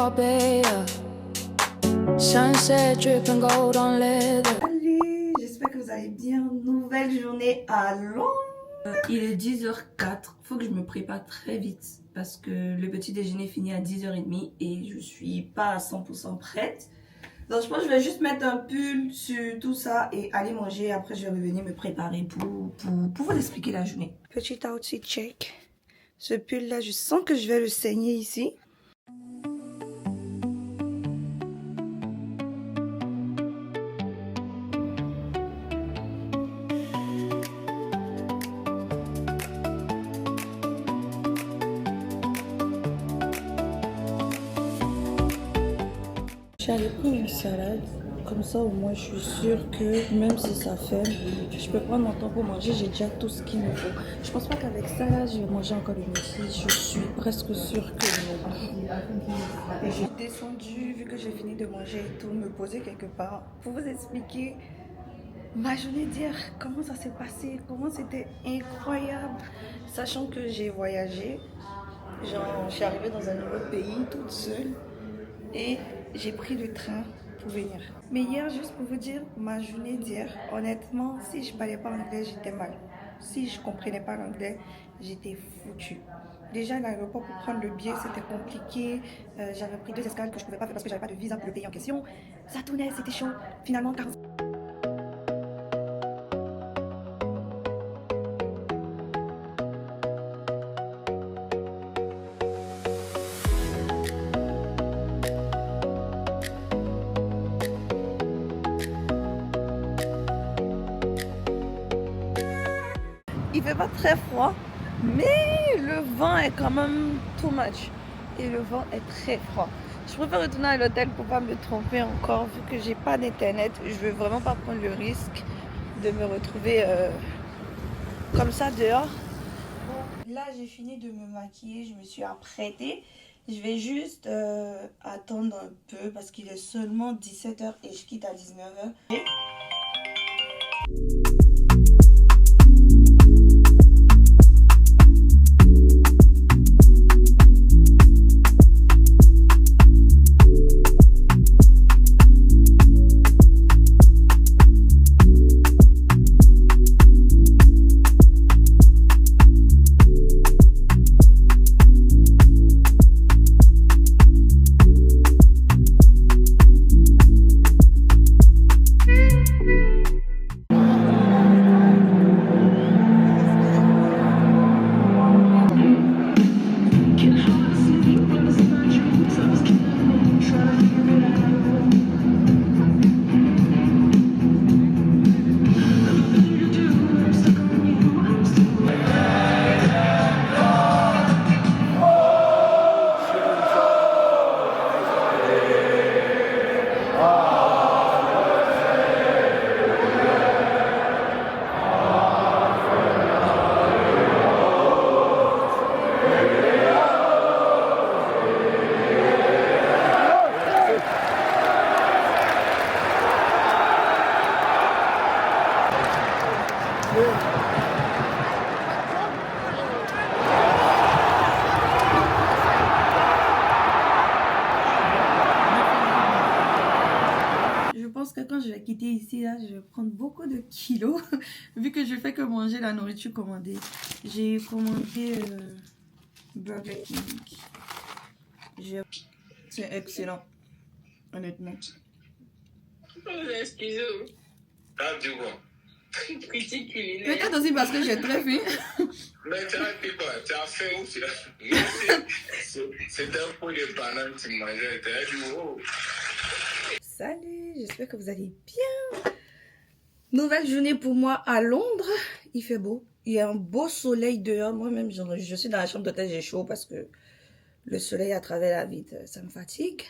Marbella. Sunset dripping gold on leather. Salut, j'espère que vous allez bien. Nouvelle journée à Londres. Il est 10h04. Faut que je me prépare très vite parce que le petit déjeuner finit à 10h30 et je suis pas à 100% prête. Donc je pense que je vais juste mettre un pull sur tout ça et aller manger. Après je vais revenir me préparer pour vous expliquer la journée. Petit outfit check. Ce pull là, je sens que je vais le saigner ici. J'allais prendre une salade, comme ça au moins je suis sûre que même si ça fait, je peux prendre mon temps pour manger, j'ai déjà tout ce qu'il me faut. Je pense pas qu'avec ça là, je vais manger encore le midi, je suis presque sûre que non. Et j'ai descendu, vu que j'ai fini de manger et tout, me poser quelque part pour vous expliquer ma journée d'hier, comment ça s'est passé, comment c'était incroyable, sachant que j'ai voyagé, genre je suis arrivée dans un nouveau pays toute seule et j'ai pris le train pour venir. Mais hier, juste pour vous dire, ma journée d'hier, honnêtement, si je parlais pas anglais, j'étais mal. Si je comprenais pas l'anglais, j'étais foutue. Déjà, à l'aéroport, pour prendre le billet, c'était compliqué. J'avais pris 2 escales que je pouvais pas faire parce que j'avais pas de visa pour le pays en question. Ça tournait, c'était chaud. Finalement, 40... Il fait pas très froid, mais le vent est quand même too much. Et le vent est très froid. Je préfère retourner à l'hôtel pour pas me tromper encore, vu que j'ai pas d'internet. Je veux vraiment pas prendre le risque de me retrouver comme ça dehors. Bon, là j'ai fini de me maquiller, je me suis apprêtée. Je vais juste attendre un peu parce qu'il est seulement 17h et je quitte à 19h. Je pense que quand je vais quitter ici, là, je vais prendre beaucoup de kilos, vu que je fais que manger la nourriture commandée. J'ai commandé Burger King. C'est excellent, honnêtement. Excusez-moi. Ah, du coup. Critique culinaire. Peut-être aussi parce que j'ai très faim. Mais tu as fait quoi? Tu as faim ou tu as... C'était un pot de bananes que tu mangeais. Tu as dit, oh. Salut, j'espère que vous allez bien. Nouvelle journée pour moi à Londres. Il fait beau. Il y a un beau soleil dehors. Moi-même, je suis dans la chambre d'hôtel, j'ai chaud parce que le soleil à travers la vitre, ça me fatigue.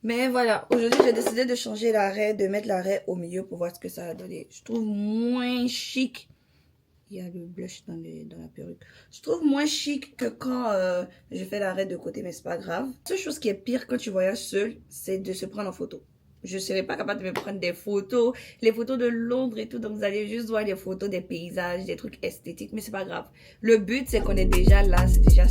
Mais voilà, aujourd'hui, j'ai décidé de changer l'arrêt, de mettre l'arrêt au milieu pour voir ce que ça va donner. Je trouve moins chic. Il y a le blush dans la perruque. Je trouve moins chic que quand je fais l'arrêt de côté, mais c'est pas grave. La seule chose qui est pire quand tu voyages seul, c'est de se prendre en photo. Je ne serais pas capable de me prendre des photos, les photos de Londres et tout. Donc, vous allez juste voir les photos des paysages, des trucs esthétiques, mais c'est pas grave. Le but, c'est qu'on est déjà là, c'est déjà...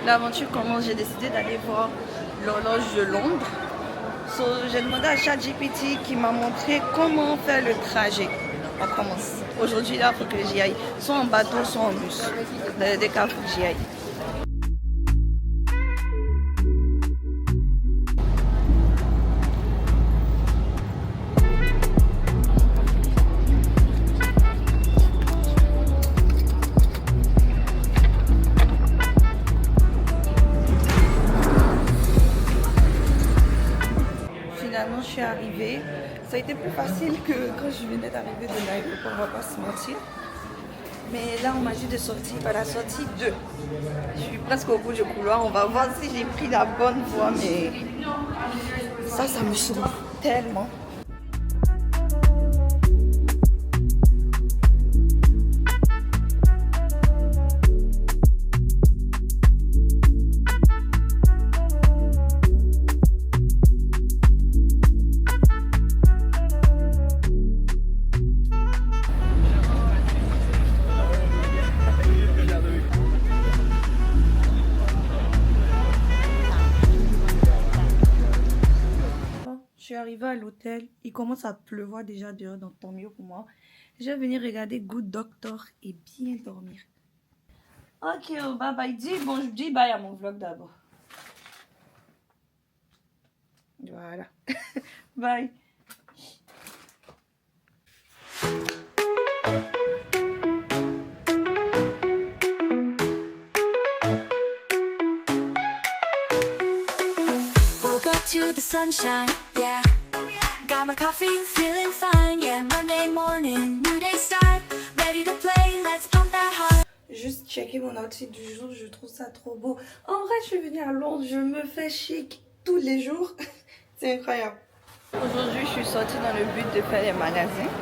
l'aventure commence. J'ai décidé d'aller voir l'horloge de Londres. So, j'ai demandé à ChatGPT qui m'a montré comment faire le trajet. On commence. Aujourd'hui, là, il faut que j'y aille. Soit en bateau, soit en bus. Dans les deux cas, il faut que j'y aille. Finalement, je suis arrivée. Ça a été plus facile que quand je venais d'arriver de l'aéroport, on va pas se mentir. Mais là, on m'a dit de sortir par la sortie 2. Je suis presque au bout du couloir. On va voir si j'ai pris la bonne voie, mais ça me saoule tellement. Je suis arrivée à l'hôtel, il commence à pleuvoir déjà dehors, donc tant mieux pour moi. Je vais venir regarder Good Doctor et bien dormir. Ok, bye bye. Dis bye à mon vlog d'abord. Voilà. Bye. Woke up to the sunshine, yeah. Got my coffee, feeling fine, yeah. Monday morning, new day start. Ready to play, let's pump that heart. Juste checker mon outfit du jour, je trouve ça trop beau. En vrai, je suis venue à Londres, je me fais chic tous les jours. C'est incroyable. Aujourd'hui, je suis sortie dans le but de faire les magasins.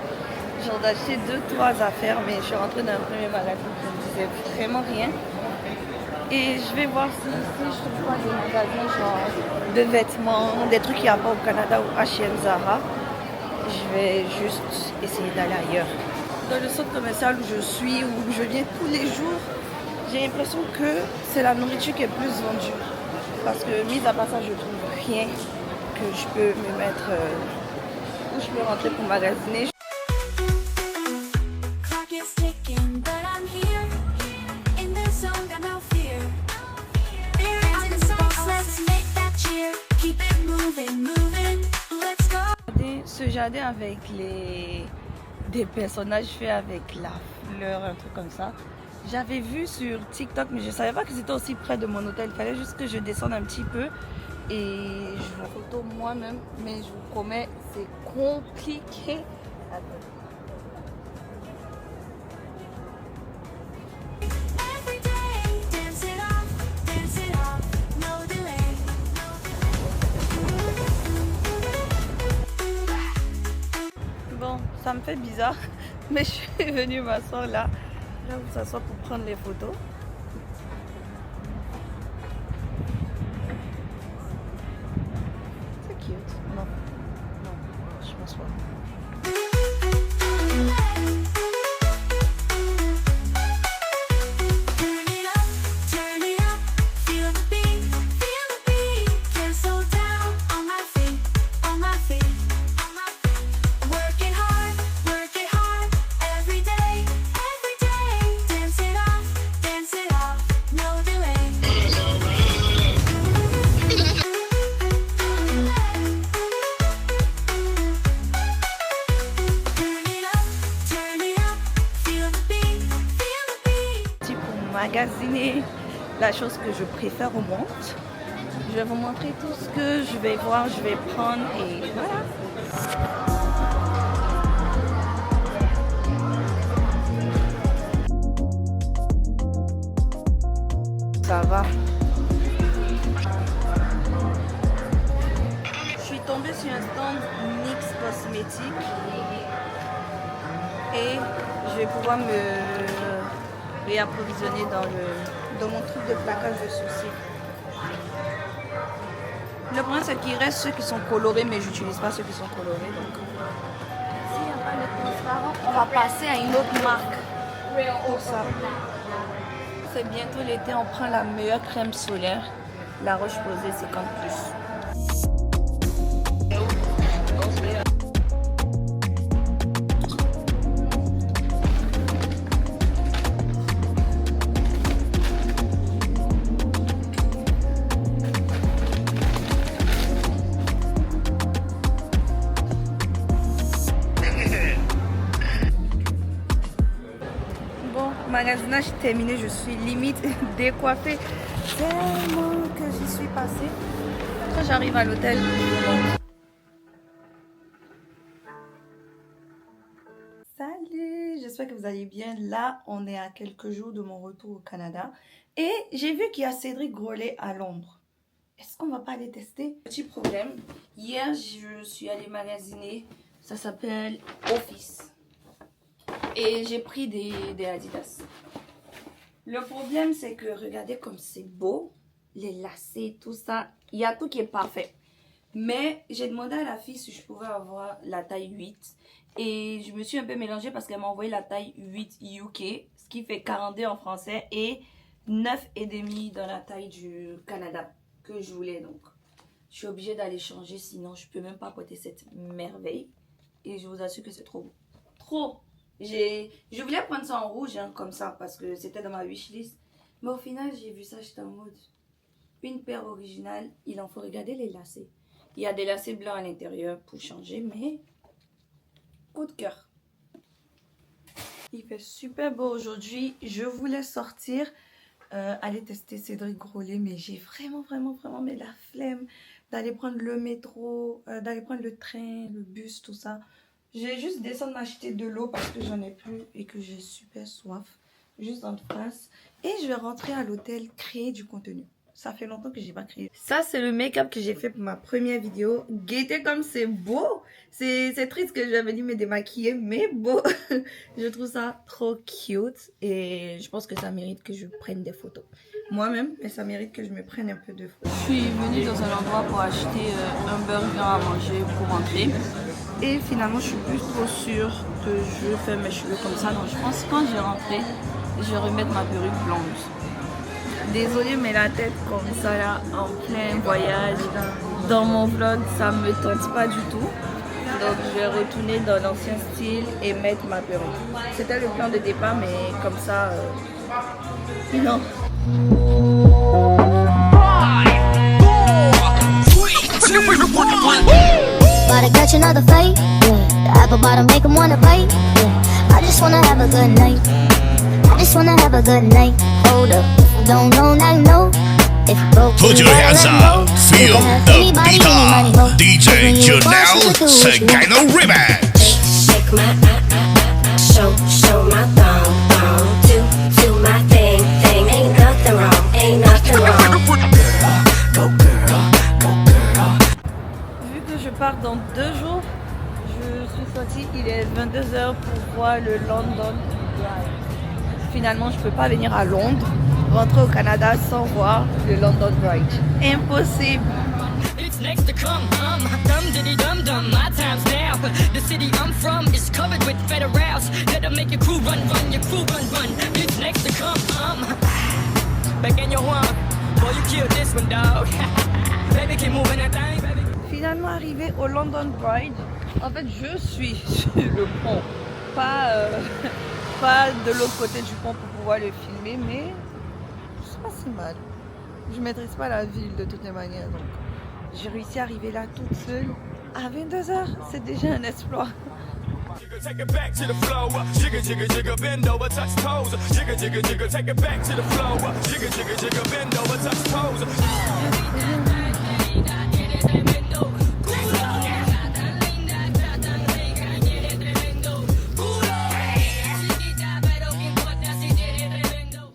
J'ai acheté 2-3 affaires, mais je suis rentrée dans le premier magasin qui me disait vraiment rien. Et je vais voir si je trouve pas des magasins genre de vêtements, des trucs qu'il n'y a pas au Canada ou H&M, Zara. Je vais juste essayer d'aller ailleurs. Dans le centre commercial où je suis, où je viens tous les jours, j'ai l'impression que c'est la nourriture qui est plus vendue. Parce que, mis à part ça, je trouve rien que je peux me mettre, où je peux rentrer pour magasiner. Clock is ticking, but I'm here. In the zone, got no fear. Hands in the box, let's make that cheer. Keep it moving, moving, let's go. Ce jardin avec des personnages faits avec la fleur, un truc comme ça. J'avais vu sur TikTok, mais je savais pas que c'était aussi près de mon hôtel. Il fallait juste que je descende un petit peu et je vous photo moi-même. Mais je vous promets, c'est compliqué. Every day, dance it off, no delay. Bon, ça me fait bizarre, mais je suis venue m'asseoir là où s'asseoir pour prendre les photos. C'est cute. Non, je pense pas. Turn it up, feel the beat, can't slow down, on my feet, on my feet, on my feet. Work it hard, every day, dance it off, no delay. Turn it up, feel the beat. Pour magasiner la chose que je préfère au monde. Je vais vous montrer tout ce que je vais voir, je vais prendre et voilà. Ça va. Je suis tombée sur un stand NYX Cosmétiques et je vais pouvoir me réapprovisionner dans mon truc de plaquage de sourcils. Le problème c'est qu'il reste ceux qui sont colorés, mais j'utilise pas ceux qui sont colorés. Donc s'il n'y a pas de transparent, on va passer à une autre marque pour ça. c'est bientôt l'été, on prend la meilleure crème solaire, la Roche-Posay 50+. Magasinage terminé, je suis limite décoiffée tellement que j'y suis passée. Quand j'arrive à l'hôtel, salut, j'espère que vous allez bien. Là, on est à quelques jours de mon retour au Canada et j'ai vu qu'il y a Cédric Grolet à Londres. Est-ce qu'on va pas aller tester? Petit problème, hier je suis allée magasiner, ça s'appelle Office. Et j'ai pris des Adidas. Le problème, c'est que regardez comme c'est beau. Les lacets, tout ça. Il y a tout qui est parfait. Mais j'ai demandé à la fille si je pouvais avoir la taille 8. Et je me suis un peu mélangée parce qu'elle m'a envoyé la taille 8 UK. Ce qui fait 42 en français. Et 9,5 dans la taille du Canada. Que je voulais donc. Je suis obligée d'aller changer. Sinon, je ne peux même pas porter cette merveille. Et je vous assure que c'est trop beau. Trop! Je voulais prendre ça en rouge, hein, comme ça, parce que c'était dans ma wishlist. Mais au final, j'ai vu ça, j'étais en mode, une paire originale, il en faut regarder les lacets. Il y a des lacets blancs à l'intérieur pour changer, mais coup de cœur. Il fait super beau aujourd'hui. Je voulais sortir, aller tester Cédric Grolet, mais j'ai vraiment mais la flemme d'aller prendre le métro, d'aller prendre le train, le bus, tout ça. Je vais juste descendre m'acheter de l'eau parce que j'en ai plus et que j'ai super soif. Juste en face. Et je vais rentrer à l'hôtel créer du contenu. Ça fait longtemps que j'ai pas créé. Ça, c'est le make-up que j'ai fait pour ma première vidéo. Guettez comme c'est beau. C'est triste que j'avais dû me démaquiller, mais beau. Je trouve ça trop cute. Et je pense que ça mérite que je prenne des photos. Moi-même, mais ça mérite que je me prenne un peu de photos. Je suis venue dans un endroit pour acheter un burger à manger pour rentrer. Et finalement, je suis plus trop sûre que je veux faire mes cheveux comme ça. Donc, je pense que quand je vais rentrer, je vais remettre ma perruque blonde. Désolée, mais la tête comme ça, là, en plein voyage, dans mon vlog, ça me tente pas du tout. Donc, je vais retourner dans l'ancien style et mettre ma perruque. C'était le plan de départ, mais comme ça, non. But I got you another fight, yeah. The apple bottom make 'em wanna bite, yeah. I just wanna have a good night. I just wanna have a good night. Hold up, if you don't know, now you know. If you broke, Put your hands up, feel the beat. DJ Janelle Segano Remix. Shake my show my thong, do my thing, ain't nothing wrong, Go girl. Vu que je pars dans 2 jours, je suis sortie, il est 22h pour voir le London Drive. Finalement, je peux pas venir à Londres, rentrer au Canada sans voir le London Bridge. Impossible. It's next to come, dum diddy dum dum, my time's now. The city I'm from is covered with federals. Let them make your crew run, your crew run. It's next to come, back in your one, boy you killed this one, dog. Baby keep moving that thing, baby. Finalement arrivé au London Bridge, en fait je suis sur le pont, pas de l'autre côté du pont pour pouvoir le filmer, mais c'est pas si mal. Je maîtrise pas la ville de toutes les manières, donc j'ai réussi à arriver là toute seule à 22h, c'est déjà un exploit. Take it back to the flow. Jigga, bend over, touch toes. Jigga, take it back to the flow. Jigga, bend over, touch toes.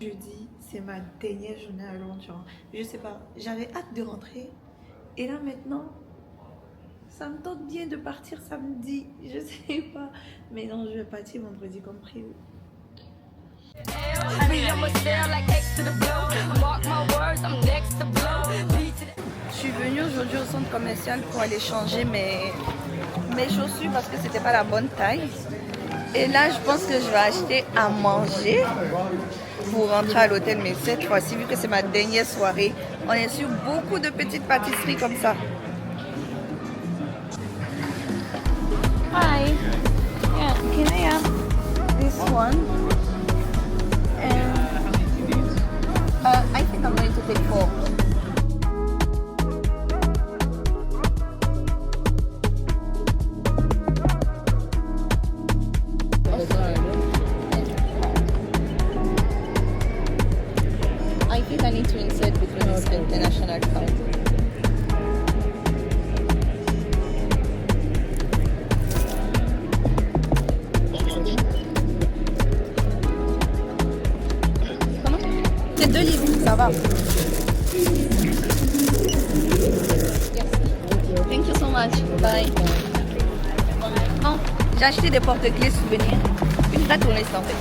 Jeudi, c'est ma dernière journée à Londres. Genre, je sais pas, j'avais hâte de rentrer. Et là maintenant, ça me tente bien de partir samedi. Je sais pas. Mais non, je vais partir vendredi comme prévu. Je suis venue aujourd'hui au centre commercial pour aller changer mes chaussures parce que c'était pas la bonne taille. Et là, je pense que je vais acheter à manger. pour rentrer à l'hôtel, mais cette fois-ci, vu que c'est ma dernière soirée, on est sur beaucoup de petites pâtisseries comme ça. Hi. Yeah, can I have this one? And I think I'm going to take 4. I think I need to insert between this international card. C'est 2 livres, ça va. Thank you so much. Bye. Bon, j'ai acheté des porte-clés souvenirs. Une vraie tourniste en fait.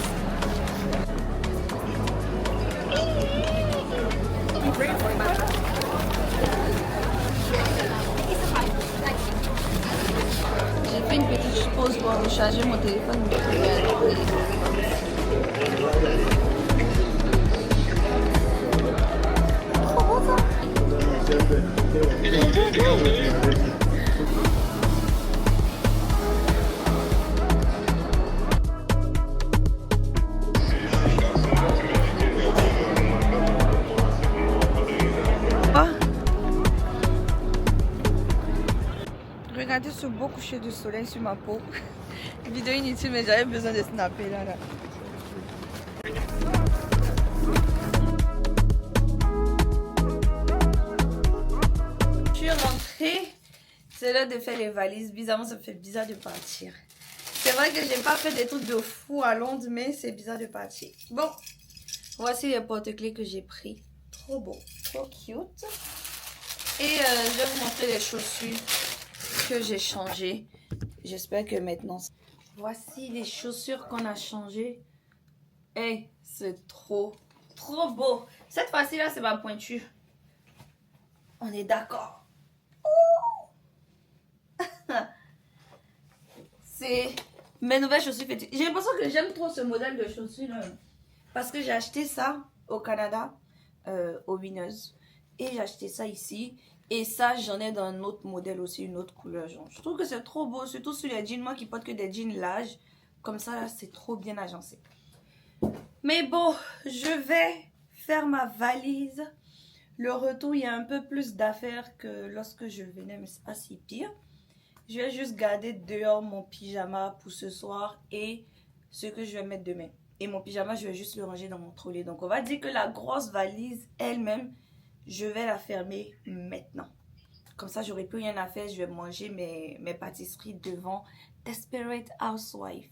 J'ai fait une petite pause pour recharger mon téléphone. Regardez ce beau coucher du soleil sur ma peau. Vidéo inutile, mais j'avais besoin de snapper là. Je suis rentrée. C'est l'heure de faire les valises. Bizarrement, ça me fait bizarre de partir. C'est vrai que j'ai pas fait des trucs de fou à Londres, mais c'est bizarre de partir. Bon, voici les porte-clés que j'ai pris. Trop beau, trop cute. Et je vais vous montrer les chaussures que j'ai changées. J'espère que maintenant... Voici les chaussures qu'on a changées. Hey, c'est trop beau. Cette fois-ci là, c'est ma pointure. On est d'accord. C'est mes nouvelles chaussures fétiches. J'ai l'impression que j'aime trop ce modèle de chaussures là, parce que j'ai acheté ça au Canada, au Winners. Et j'ai acheté ça ici. Et ça, j'en ai dans un autre modèle aussi, une autre couleur. Genre. Je trouve que c'est trop beau, surtout sur les jeans. Moi qui porte que des jeans larges. Comme ça, là, c'est trop bien agencé. Mais bon, je vais faire ma valise. Le retour, il y a un peu plus d'affaires que lorsque je venais, mais c'est pas si pire. Je vais juste garder dehors mon pyjama pour ce soir et ce que je vais mettre demain. Et mon pyjama, je vais juste le ranger dans mon trolley. Donc, on va dire que la grosse valise elle-même, je vais la fermer maintenant. Comme ça, j'aurai plus rien à faire. Je vais manger mes pâtisseries devant Desperate Housewife.